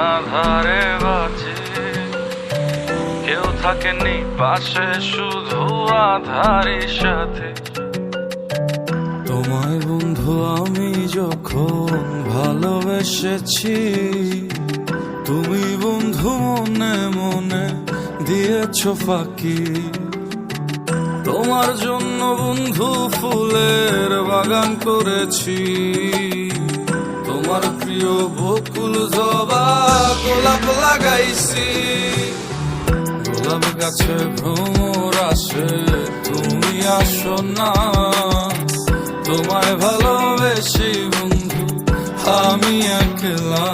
আধারে বাঁচি, কেউ থাকেনি পাশে, শুধু আধারের সাথে। তোমায় বন্ধু আমি যখন ভালোবেসেছি, তুমি বন্ধু মনে মনে দিয়েছো ফাঁকি। তোমার জন্য বন্ধু ফুলের বাগান করেছি, তোমার প্রিয় বকুল জবা গোলাপ লাগাইছি। গোলাপ গাছে ভ্রমর আসে, তুমি আসো না। তোমায় ভালোবেসে বন্ধু আমি একলা।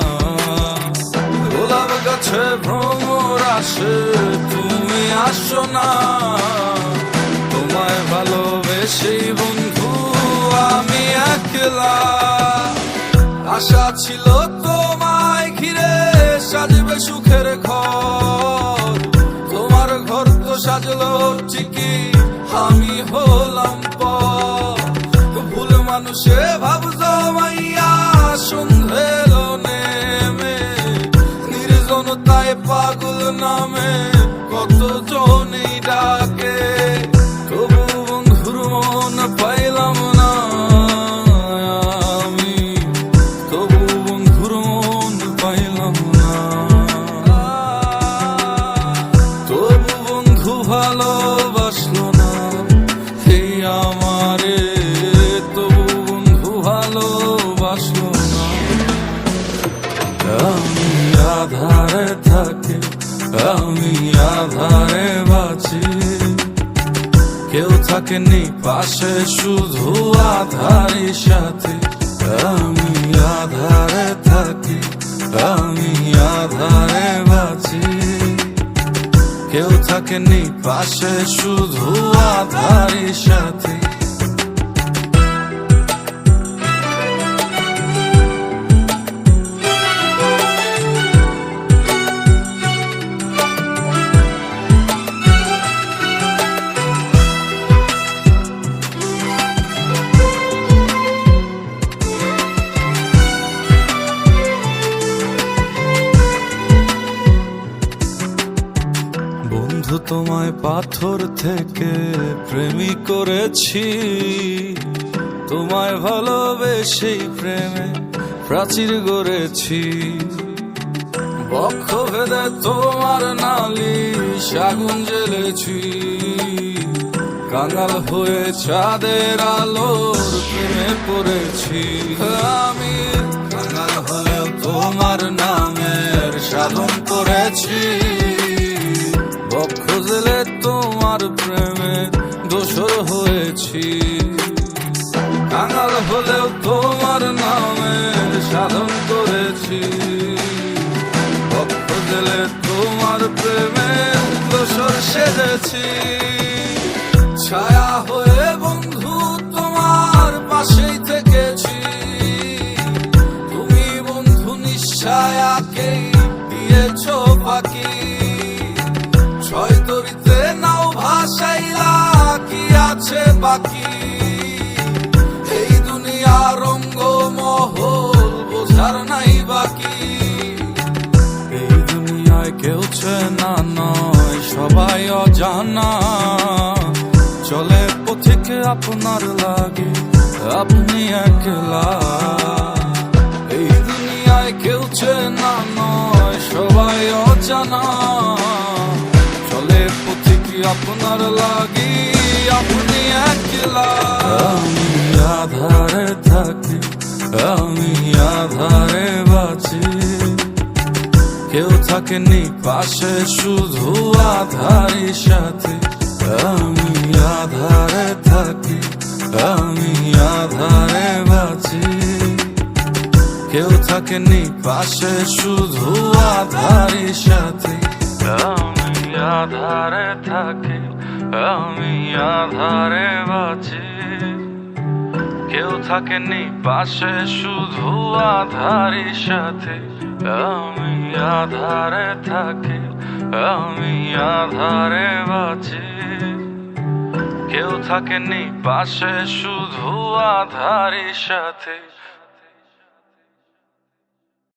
গোলাপ গাছে ভ্রমর আসে, তুমি আসো না। তোমায় ভালোবেসে বন্ধু আমি একলা। আশা ছিল তোমায় ঘিরে সাজবে সুখের ঘর, তোমার ঘর তো সাজলো ঠিকই, আমি হলাম পর। ভুল মানুষে ভাব জমাইয়া সন্ধ্যের নেমে, নির্জনতায় পাগল নামে কত জনেই ডাকে। তবু বন্ধুর মন পাইলাম না আমি, তবু বন্ধুর মন পাইলাম না। তবু বন্ধু ভালোবাসলো না এই আমারে, তবু বন্ধু ভালোবাসলো না। আমি আধারে থাকি, আমি আধারে বাঁচি, কেউ থাকেনি পাশে, শুধু আধারের সাথে। আমি আধারে থাকি, আমি আধারে বাঁচি, কেউ থাকেনি পাশে, শুধু আধারের সাথে। বন্ধু তোমায় পাথর থেকে প্রেমী করেছি, তোমায় ভালোবেসে প্রেমে প্রাচীর গড়েছি। বক্ষ ভেদে তোমার নালিশ আগুন জ্বেলেছি, কাঙাল হয়ে চাঁদের আলোর প্রেমে পড়েছি। আমি কাঙাল হলেও তোমার নামের সাধন করেছি, বক্ষ জেলে তোমার প্রেমে দোসর হয়েছি। কাঙাল হলেও তোমার নামের সাধন করেছি, বক্ষ জেলে তোমার প্রেমে দোসর সেজেছি। ছায়া হয়ে বন্ধু তোমার পাশেই থেকেছি, তুমি বন্ধু নিঃছায়াকেই দিয়েছো ফাঁকি। ছয় তরিতে নাও ভাসাইলা, কি আছে বাকি? এই দুনিয়ার রঙ্গ মহল বোঝার নাই বাকি। এই দুনিয়ায় কেউ চেনা নয়, সবাই অজানা। চলে পথিকে আপনার লাগে, আপনি একলা। এই দুনিয়ায় কেউ চেনা নয়, সবাই অজানা। চলে পথিকে আপনার লাগি, আপনি একলা। আমি আধারে থাকি, আমি আধারে বাঁচি, কেউ থাকেনি পাশে, শুধু আধারের সাথে। আমি আধারে থাকি, আমি আধারে বাঁচি, কেউ থাকেনি পাশে, শুধু আধারের সাথে। আমি আধারে থাকি, আমি আধারে বাঁচি, কেউ থাকেনি পাশে, শুধু আধারের সাথে। আমি আধারে থাকি, আমি আধারে বাঁচি, কেউ থাকেনি পাশে, শুধু আধারের সাথে।